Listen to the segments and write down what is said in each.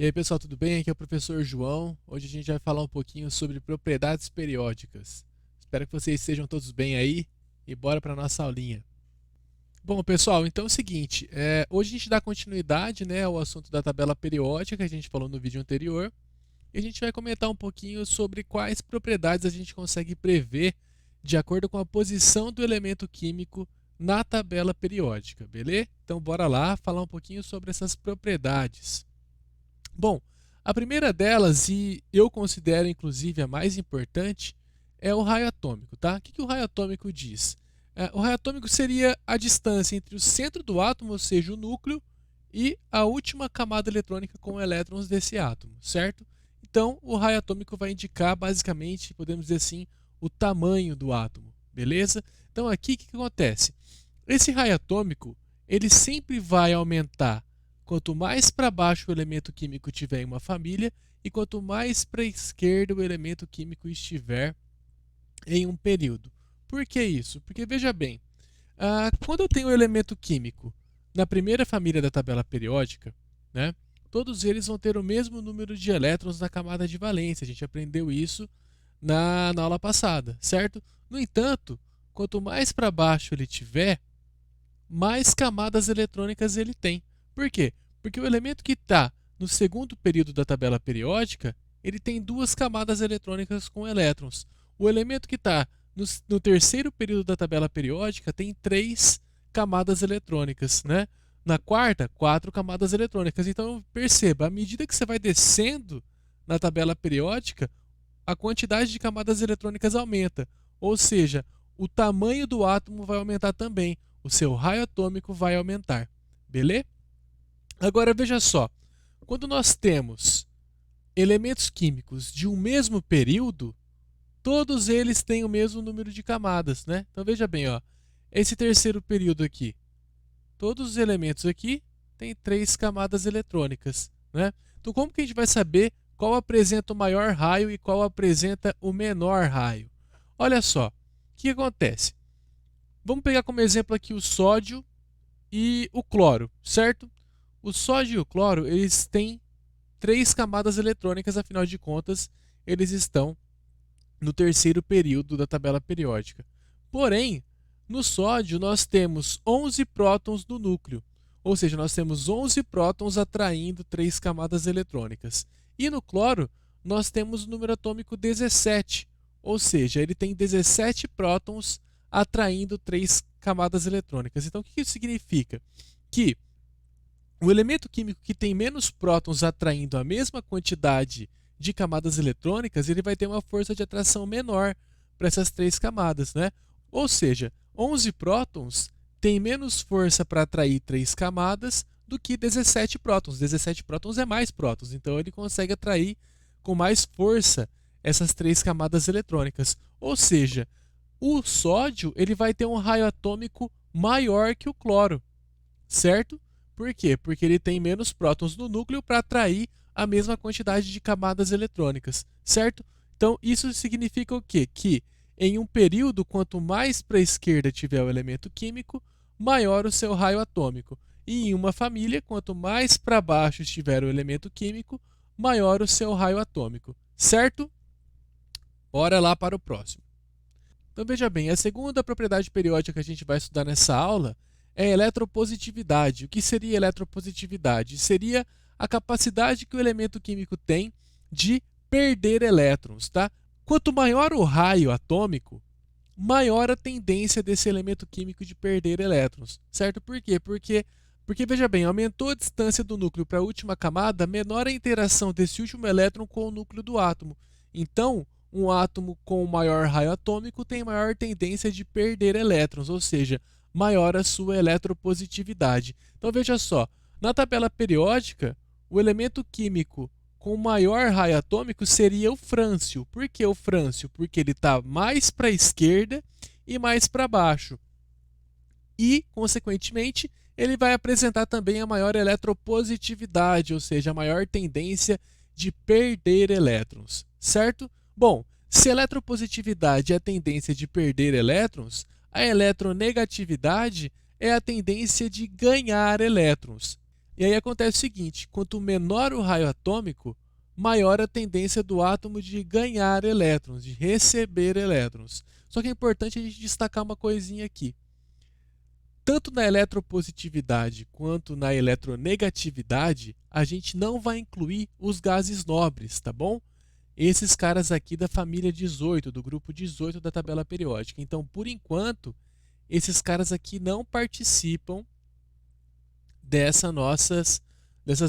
E aí, pessoal, tudo bem? Aqui é o professor João. Hoje a gente vai falar um pouquinho sobre propriedades periódicas. Espero que vocês estejam todos bem aí e bora para nossa aulinha. Bom, pessoal, então é o seguinte, hoje a gente dá continuidade, né, ao assunto da tabela periódica que a gente falou no vídeo anterior e a gente vai comentar um pouquinho sobre quais propriedades a gente consegue prever de acordo com a posição do elemento químico na tabela periódica, beleza? Então bora lá falar um pouquinho sobre essas propriedades. Bom, a primeira delas, e eu considero inclusive a mais importante, é o raio atômico, tá? O que o raio atômico diz? O raio atômico seria a distância entre o centro do átomo, ou seja, o núcleo, e a última camada eletrônica com elétrons desse átomo, certo? Então, o raio atômico vai indicar, basicamente, podemos dizer assim, o tamanho do átomo, beleza? Então, aqui, o que acontece? Esse raio atômico, ele sempre vai aumentar quanto mais para baixo o elemento químico tiver em uma família e quanto mais para a esquerda o elemento químico estiver em um período. Por que isso? Porque veja bem, quando eu tenho um elemento químico na primeira família da tabela periódica, né, todos eles vão ter o mesmo número de elétrons na camada de valência. A gente aprendeu isso na aula passada, certo? No entanto, quanto mais para baixo ele tiver, mais camadas eletrônicas ele tem. Por quê? Porque o elemento que está no segundo período da tabela periódica, ele tem duas camadas eletrônicas com elétrons. O elemento que está no terceiro período da tabela periódica tem três camadas eletrônicas, né? Na quarta, quatro camadas eletrônicas. Então, perceba, à medida que você vai descendo na tabela periódica, a quantidade de camadas eletrônicas aumenta. Ou seja, o tamanho do átomo vai aumentar também. O seu raio atômico vai aumentar. Beleza? Agora veja só, quando nós temos elementos químicos de um mesmo período, todos eles têm o mesmo número de camadas, né? Então veja bem, ó, esse terceiro período aqui, todos os elementos aqui têm três camadas eletrônicas, né? Então como que a gente vai saber qual apresenta o maior raio e qual apresenta o menor raio? Olha só, o que acontece? Vamos pegar como exemplo aqui o sódio e o cloro, certo? O sódio e o cloro, eles têm três camadas eletrônicas, afinal de contas, eles estão no terceiro período da tabela periódica. Porém, no sódio nós temos 11 prótons no núcleo, ou seja, nós temos 11 prótons atraindo três camadas eletrônicas. E no cloro nós temos o número atômico 17, ou seja, ele tem 17 prótons atraindo três camadas eletrônicas. Então, o que isso significa? Que o elemento químico que tem menos prótons atraindo a mesma quantidade de camadas eletrônicas, ele vai ter uma força de atração menor para essas três camadas, né? Ou seja, 11 prótons tem menos força para atrair três camadas do que 17 prótons. 17 prótons é mais prótons, então ele consegue atrair com mais força essas três camadas eletrônicas. Ou seja, o sódio ele vai ter um raio atômico maior que o cloro, certo? Por quê? Porque ele tem menos prótons no núcleo para atrair a mesma quantidade de camadas eletrônicas, certo? Então, isso significa o quê? Que em um período, quanto mais para a esquerda tiver o elemento químico, maior o seu raio atômico. E em uma família, quanto mais para baixo estiver o elemento químico, maior o seu raio atômico, certo? Bora lá para o próximo. Então, veja bem, a segunda propriedade periódica que a gente vai estudar nessa aula é a eletropositividade. O que seria eletropositividade? Seria a capacidade que o elemento químico tem de perder elétrons, tá? Quanto maior o raio atômico, maior a tendência desse elemento químico de perder elétrons, certo? Por quê? Porque veja bem, aumentou a distância do núcleo para a última camada, menor a interação desse último elétron com o núcleo do átomo. Então, um átomo com maior raio atômico tem maior tendência de perder elétrons, ou seja, maior a sua eletropositividade. Então veja só, na tabela periódica, o elemento químico com maior raio atômico seria o frâncio. Por que o frâncio? Porque ele está mais para a esquerda e mais para baixo. E, consequentemente, ele vai apresentar também a maior eletropositividade, ou seja, a maior tendência de perder elétrons, certo? Bom, se a eletropositividade é a tendência de perder elétrons, a eletronegatividade é a tendência de ganhar elétrons. E aí acontece o seguinte, quanto menor o raio atômico, maior a tendência do átomo de ganhar elétrons, de receber elétrons. Só que é importante a gente destacar uma coisinha aqui. Tanto na eletropositividade quanto na eletronegatividade, a gente não vai incluir os gases nobres, tá bom? Esses caras aqui da família 18, do grupo 18 da tabela periódica. Então, por enquanto, esses caras aqui não participam dessas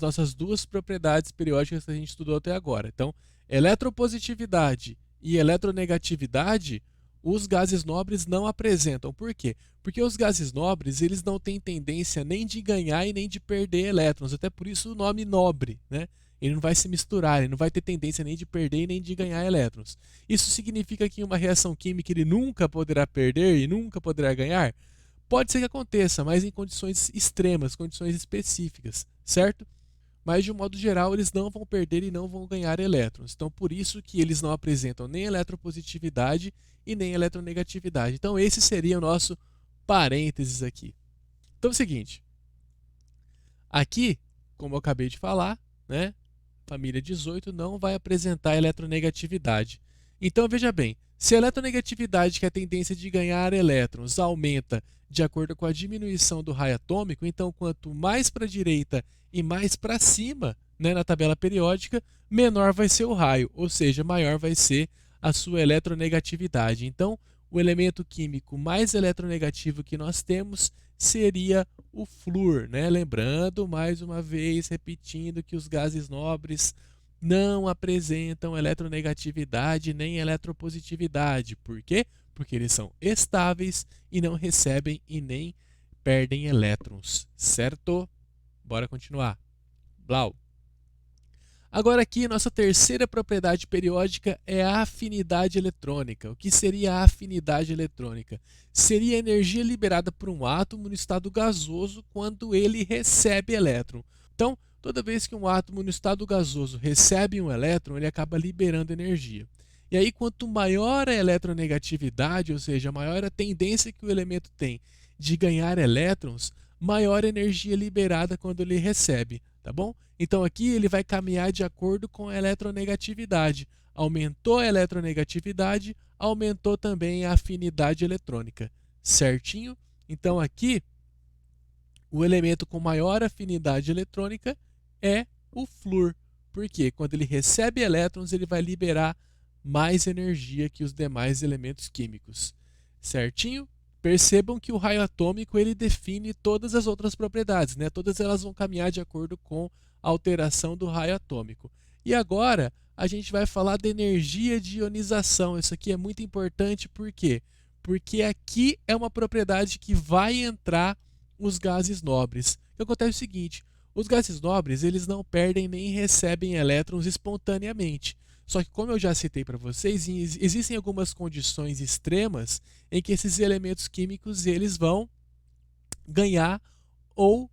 nossas duas propriedades periódicas que a gente estudou até agora. Então, eletropositividade e eletronegatividade, os gases nobres não apresentam. Por quê? Porque os gases nobres, eles não têm tendência nem de ganhar e nem de perder elétrons, até por isso o nome nobre, né? Ele não vai se misturar, ele não vai ter tendência nem de perder e nem de ganhar elétrons. Isso significa que em uma reação química ele nunca poderá perder e nunca poderá ganhar? Pode ser que aconteça, mas em condições extremas, condições específicas, certo? Mas de um modo geral eles não vão perder e não vão ganhar elétrons. Então por isso que eles não apresentam nem eletropositividade e nem eletronegatividade. Então esse seria o nosso parênteses aqui. Então é o seguinte, aqui, como eu acabei de falar, né, família 18 não vai apresentar eletronegatividade. Então veja bem, se a eletronegatividade, que é a tendência de ganhar elétrons, aumenta de acordo com a diminuição do raio atômico, então quanto mais para a direita e mais para cima, né, na tabela periódica, menor vai ser o raio, ou seja, maior vai ser a sua eletronegatividade. Então, o elemento químico mais eletronegativo que nós temos seria o flúor, né? Lembrando, mais uma vez, repetindo que os gases nobres não apresentam eletronegatividade nem eletropositividade. Por quê? Porque eles são estáveis e não recebem e nem perdem elétrons, certo? Bora continuar. Blau. Agora aqui, nossa terceira propriedade periódica é a afinidade eletrônica. O que seria a afinidade eletrônica? Seria a energia liberada por um átomo no estado gasoso quando ele recebe elétron. Então, toda vez que um átomo no estado gasoso recebe um elétron, ele acaba liberando energia. E aí, quanto maior a eletronegatividade, ou seja, maior a tendência que o elemento tem de ganhar elétrons, maior a energia liberada quando ele recebe, tá bom? Então aqui ele vai caminhar de acordo com a eletronegatividade. Aumentou a eletronegatividade, aumentou também a afinidade eletrônica, certinho? Então aqui o elemento com maior afinidade eletrônica é o flúor. Porque quando ele recebe elétrons, ele vai liberar mais energia que os demais elementos químicos. Certinho? Percebam que o raio atômico ele define todas as outras propriedades, né? Todas elas vão caminhar de acordo com a alteração do raio atômico. E agora a gente vai falar da energia de ionização. Isso aqui é muito importante, por quê? Porque aqui é uma propriedade que vai entrar os gases nobres. O que acontece é o seguinte, os gases nobres eles não perdem nem recebem elétrons espontaneamente. Só que, como eu já citei para vocês, existem algumas condições extremas em que esses elementos químicos eles vão ganhar ou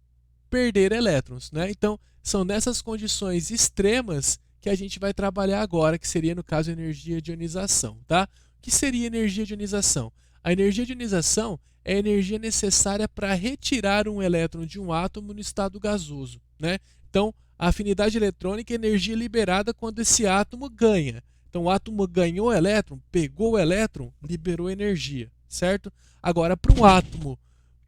perder elétrons, né? Então, são nessas condições extremas que a gente vai trabalhar agora, que seria, no caso, a energia de ionização, tá? O que seria energia de ionização? A energia de ionização é a energia necessária para retirar um elétron de um átomo no estado gasoso, né? Então, a afinidade eletrônica é a energia liberada quando esse átomo ganha. Então, o átomo ganhou elétron, pegou o elétron, liberou energia, certo? Agora, para um átomo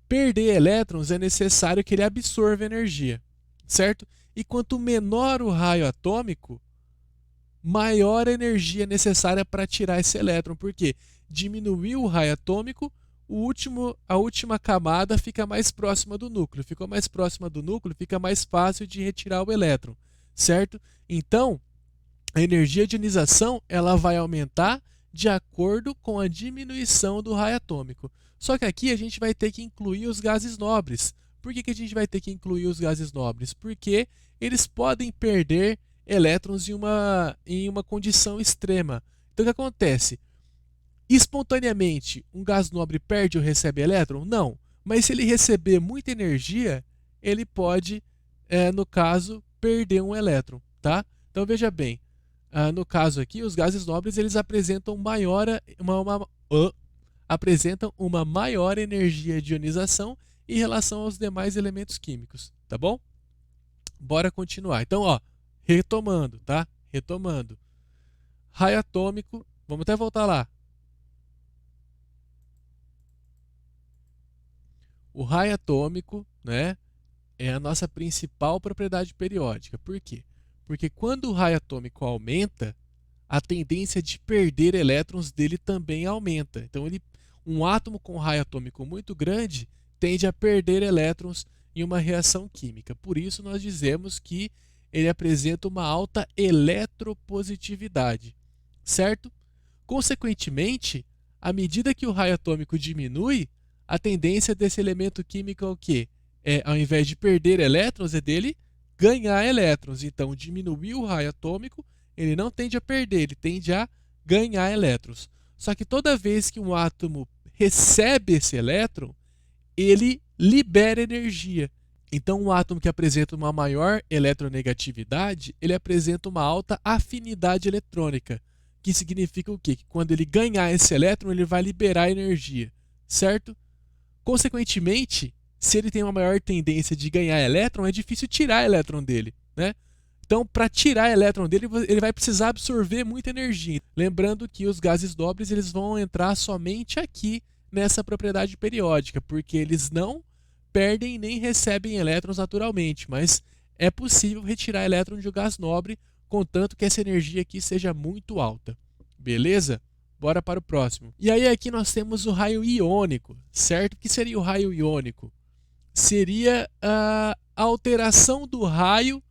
perder elétrons, é necessário que ele absorva energia, certo? E quanto menor o raio atômico, maior a energia necessária para tirar esse elétron. Por quê? Diminuiu o raio atômico, a última camada fica mais próxima do núcleo. Ficou mais próxima do núcleo, fica mais fácil de retirar o elétron, certo? Então, a energia de ionização ela vai aumentar de acordo com a diminuição do raio atômico. Só que aqui a gente vai ter que incluir os gases nobres. Por que a gente vai ter que incluir os gases nobres? Porque eles podem perder elétrons em uma condição extrema. Então o que acontece? Espontaneamente, um gás nobre perde ou recebe elétron? Não. Mas se ele receber muita energia, ele pode, no caso, perder um elétron, tá? Então veja bem, no caso aqui, os gases nobres eles apresentam apresentam uma maior energia de ionização em relação aos demais elementos químicos, tá bom? Bora continuar. Então, ó, retomando, tá? Retomando. Raio atômico, vamos até voltar lá. O raio atômico, né, é a nossa principal propriedade periódica. Por quê? Porque quando o raio atômico aumenta, a tendência de perder elétrons dele também aumenta. Então, um átomo com raio atômico muito grande tende a perder elétrons em uma reação química. Por isso, nós dizemos que ele apresenta uma alta eletropositividade, certo? Consequentemente, à medida que o raio atômico diminui, a tendência desse elemento químico é o quê? Ao invés de perder elétrons, é dele ganhar elétrons. Então, diminuir o raio atômico, ele não tende a perder, ele tende a ganhar elétrons. Só que toda vez que um átomo recebe esse elétron, ele libera energia. Então, um átomo que apresenta uma maior eletronegatividade, ele apresenta uma alta afinidade eletrônica, que significa o quê? Que quando ele ganhar esse elétron, ele vai liberar energia, certo? Consequentemente, se ele tem uma maior tendência de ganhar elétron, é difícil tirar elétron dele, né? Então, para tirar elétron dele, ele vai precisar absorver muita energia. Lembrando que os gases nobres eles vão entrar somente aqui nessa propriedade periódica, porque eles não perdem nem recebem elétrons naturalmente, mas é possível retirar elétron de um gás nobre, contanto que essa energia aqui seja muito alta. Beleza? Bora para o próximo. E aí aqui nós temos o raio iônico, certo? O que seria o raio iônico? Seria a alteração do raio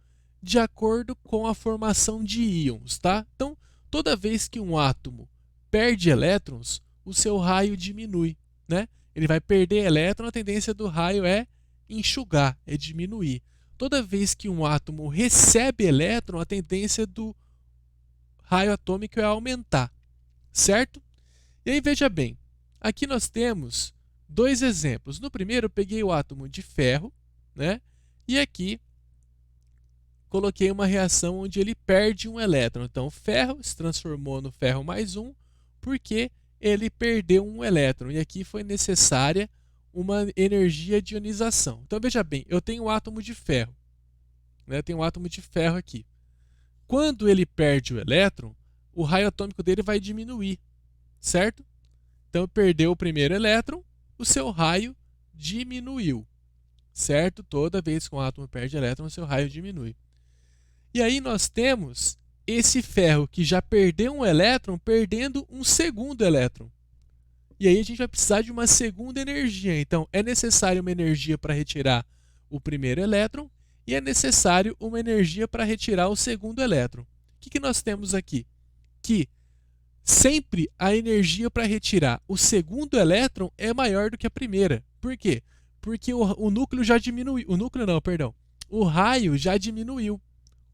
de acordo com a formação de íons, tá? Então, toda vez que um átomo perde elétrons, o seu raio diminui, né? Ele vai perder elétron, a tendência do raio é enxugar, é diminuir. Toda vez que um átomo recebe elétron, a tendência do raio atômico é aumentar, certo? E aí veja bem, aqui nós temos dois exemplos. No primeiro eu peguei o átomo de ferro, né? E aqui coloquei uma reação onde ele perde um elétron. Então, o ferro se transformou no ferro mais um, porque ele perdeu um elétron. E aqui foi necessária uma energia de ionização. Então, veja bem, eu tenho um átomo de ferro. Né? Eu tenho um átomo de ferro aqui. Quando ele perde o elétron, o raio atômico dele vai diminuir, certo? Então, perdeu o primeiro elétron, o seu raio diminuiu, certo? Toda vez que um átomo perde elétron, o seu raio diminui. E aí nós temos esse ferro que já perdeu um elétron, perdendo um segundo elétron. E aí a gente vai precisar de uma segunda energia. Então, é necessário uma energia para retirar o primeiro elétron e é necessário uma energia para retirar o segundo elétron. O que nós temos aqui? Que sempre a energia para retirar o segundo elétron é maior do que a primeira. Por quê? Porque o núcleo já diminuiu. O núcleo não, perdão. O raio já diminuiu.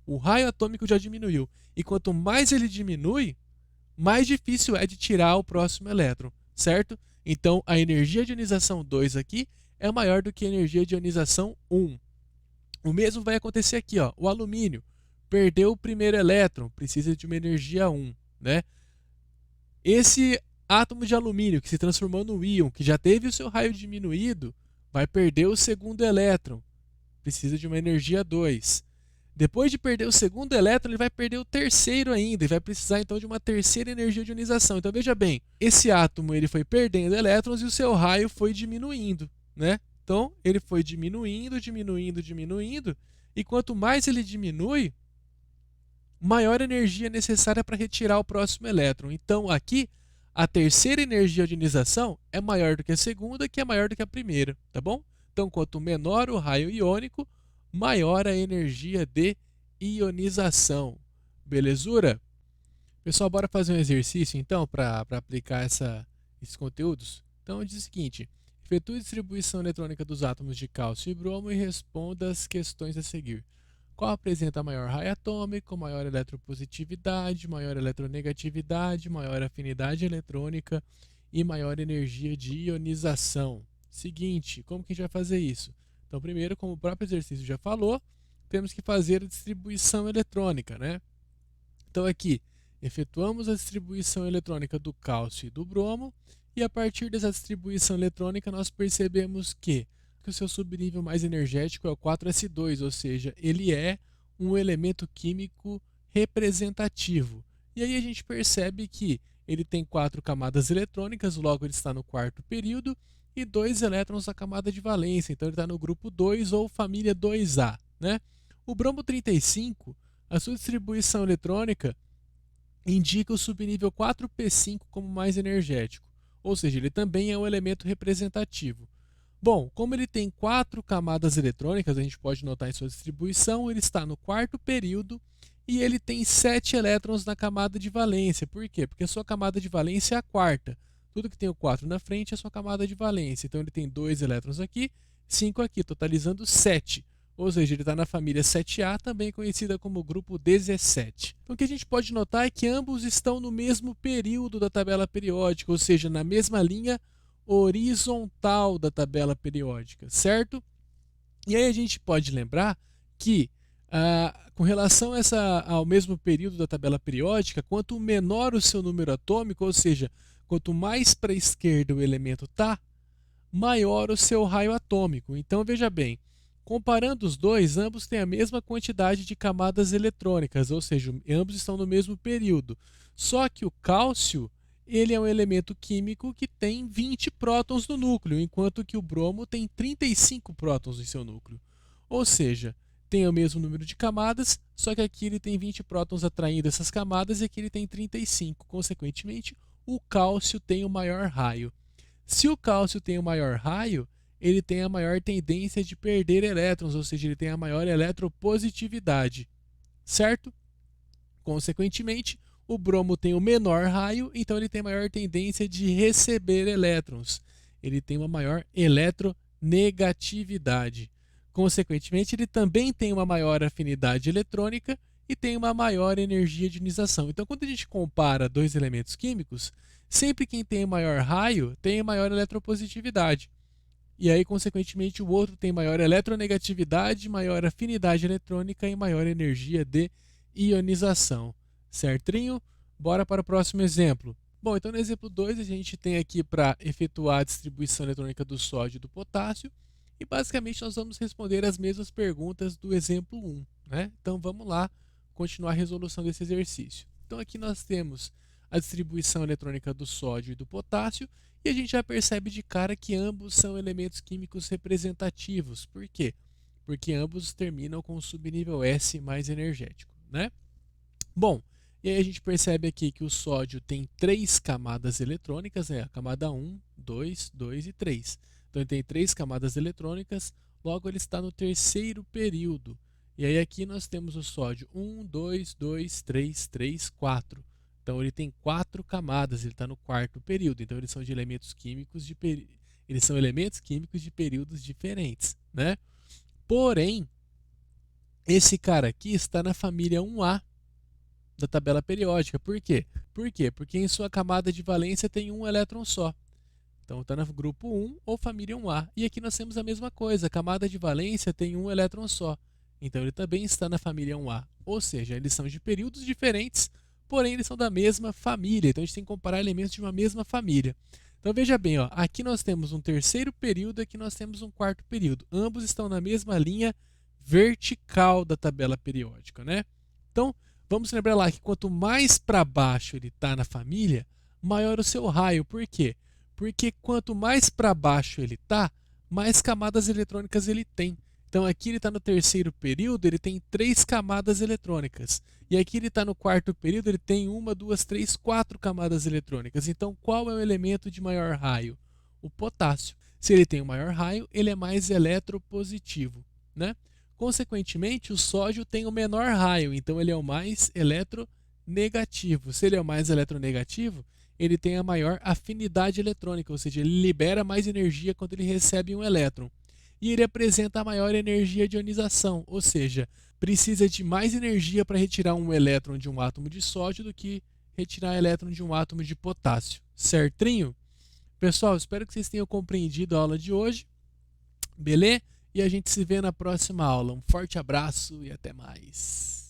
O raio atômico já diminuiu. E quanto mais ele diminui, mais difícil é de tirar o próximo elétron, certo? Então, a energia de ionização 2 aqui é maior do que a energia de ionização 1. O mesmo vai acontecer aqui, ó. O alumínio perdeu o primeiro elétron, precisa de uma energia 1, né? Esse átomo de alumínio que se transformou no íon, que já teve o seu raio diminuído, vai perder o segundo elétron, precisa de uma energia 2. Depois de perder o segundo elétron, ele vai perder o terceiro ainda, e vai precisar então de uma terceira energia de ionização. Então veja bem, esse átomo ele foi perdendo elétrons e o seu raio foi diminuindo, né? Então ele foi diminuindo, diminuindo, diminuindo, e quanto mais ele diminui, maior energia necessária para retirar o próximo elétron. Então aqui a terceira energia de ionização é maior do que a segunda, que é maior do que a primeira, tá bom? Então quanto menor o raio iônico, maior a energia de ionização. Belezura? Pessoal, bora fazer um exercício então para aplicar esses conteúdos? Então diz o seguinte: efetue a distribuição eletrônica dos átomos de cálcio e bromo e responda as questões a seguir. Qual apresenta maior raio atômico, maior eletropositividade, maior eletronegatividade, maior afinidade eletrônica e maior energia de ionização? Seguinte, como que a gente vai fazer isso? Então, primeiro, como o próprio exercício já falou, temos que fazer a distribuição eletrônica, né? Então, aqui, efetuamos a distribuição eletrônica do cálcio e do bromo, e a partir dessa distribuição eletrônica, nós percebemos que que o seu subnível mais energético é o 4s2, ou seja, ele é um elemento químico representativo. E aí a gente percebe que ele tem 4 camadas eletrônicas, logo ele está no quarto período, e 2 elétrons na camada de valência, então ele está no grupo 2 ou família 2A. Né? O bromo 35, a sua distribuição eletrônica indica o subnível 4p5 como mais energético, ou seja, ele também é um elemento representativo. Bom, como ele tem 4 camadas eletrônicas, a gente pode notar em sua distribuição, ele está no quarto período e ele tem 7 elétrons na camada de valência. Por quê? Porque a sua camada de valência é a quarta. Tudo que tem o 4 na frente é a sua camada de valência. Então ele tem 2 elétrons aqui, 5 aqui, totalizando 7. Ou seja, ele está na família 7A, também conhecida como grupo 17. Então o que a gente pode notar é que ambos estão no mesmo período da tabela periódica, ou seja, na mesma linha horizontal da tabela periódica, certo? E aí a gente pode lembrar que, com relação ao mesmo período da tabela periódica, quanto menor o seu número atômico, ou seja, quanto mais para a esquerda o elemento está, maior o seu raio atômico. Então veja bem, comparando os dois, ambos têm a mesma quantidade de camadas eletrônicas, ou seja, ambos estão no mesmo período. Só que o cálcio, ele é um elemento químico que tem 20 prótons no núcleo, enquanto que o bromo tem 35 prótons em seu núcleo. Ou seja, tem o mesmo número de camadas, só que aqui ele tem 20 prótons atraindo essas camadas e aqui ele tem 35. Consequentemente, o cálcio tem o maior raio. Se o cálcio tem o maior raio, ele tem a maior tendência de perder elétrons, ou seja, ele tem a maior eletropositividade, certo? Consequentemente, o bromo tem o menor raio, então ele tem maior tendência de receber elétrons. Ele tem uma maior eletronegatividade. Consequentemente, ele também tem uma maior afinidade eletrônica e tem uma maior energia de ionização. Então, quando a gente compara dois elementos químicos, sempre quem tem maior raio tem maior eletropositividade. E aí, consequentemente, o outro tem maior eletronegatividade, maior afinidade eletrônica e maior energia de ionização. Certinho? Bora para o próximo exemplo. Bom, então no exemplo 2 a gente tem aqui para efetuar a distribuição eletrônica do sódio e do potássio. E basicamente nós vamos responder as mesmas perguntas do exemplo 1. Né? Então vamos lá continuar a resolução desse exercício. Então aqui nós temos a distribuição eletrônica do sódio e do potássio. E a gente já percebe de cara que ambos são elementos químicos representativos. Por quê? Porque ambos terminam com o subnível S mais energético. Né? Bom, e aí a gente percebe aqui que o sódio tem 3 camadas eletrônicas, a camada 1, 2, 2 e 3. Então ele tem 3 camadas eletrônicas, logo ele está no terceiro período. E aí aqui nós temos o sódio 1, 2, 2, 3, 3, 4. Então ele tem 4 camadas, ele está no quarto período. Então eles são elementos químicos de períodos diferentes, né? Porém, esse cara aqui está na família 1A da tabela periódica. Por quê? Porque em sua camada de valência tem um elétron só. Então está no grupo 1 ou família 1A. E aqui nós temos a mesma coisa, a camada de valência tem um elétron só. Então ele também está na família 1A. Ou seja, eles são de períodos diferentes, porém eles são da mesma família. Então a gente tem que comparar elementos de uma mesma família. Então veja bem, ó, aqui nós temos um terceiro período, aqui nós temos um quarto período. Ambos estão na mesma linha vertical da tabela periódica, né? Então vamos lembrar lá que quanto mais para baixo ele está na família, maior o seu raio. Por quê? Porque quanto mais para baixo ele está, mais camadas eletrônicas ele tem. Então aqui ele está no terceiro período, ele tem 3 camadas eletrônicas. E aqui ele está no quarto período, ele tem 1, 2, 3, 4 camadas eletrônicas. Então qual é o elemento de maior raio? O potássio. Se ele tem o maior raio, ele é mais eletropositivo, né? Consequentemente, o sódio tem o menor raio, então ele é o mais eletronegativo. Se ele é o mais eletronegativo, ele tem a maior afinidade eletrônica, ou seja, ele libera mais energia quando ele recebe um elétron. E ele apresenta a maior energia de ionização, ou seja, precisa de mais energia para retirar um elétron de um átomo de sódio do que retirar elétron de um átomo de potássio. Certinho? Pessoal, espero que vocês tenham compreendido a aula de hoje. Beleza? E a gente se vê na próxima aula. Um forte abraço e até mais.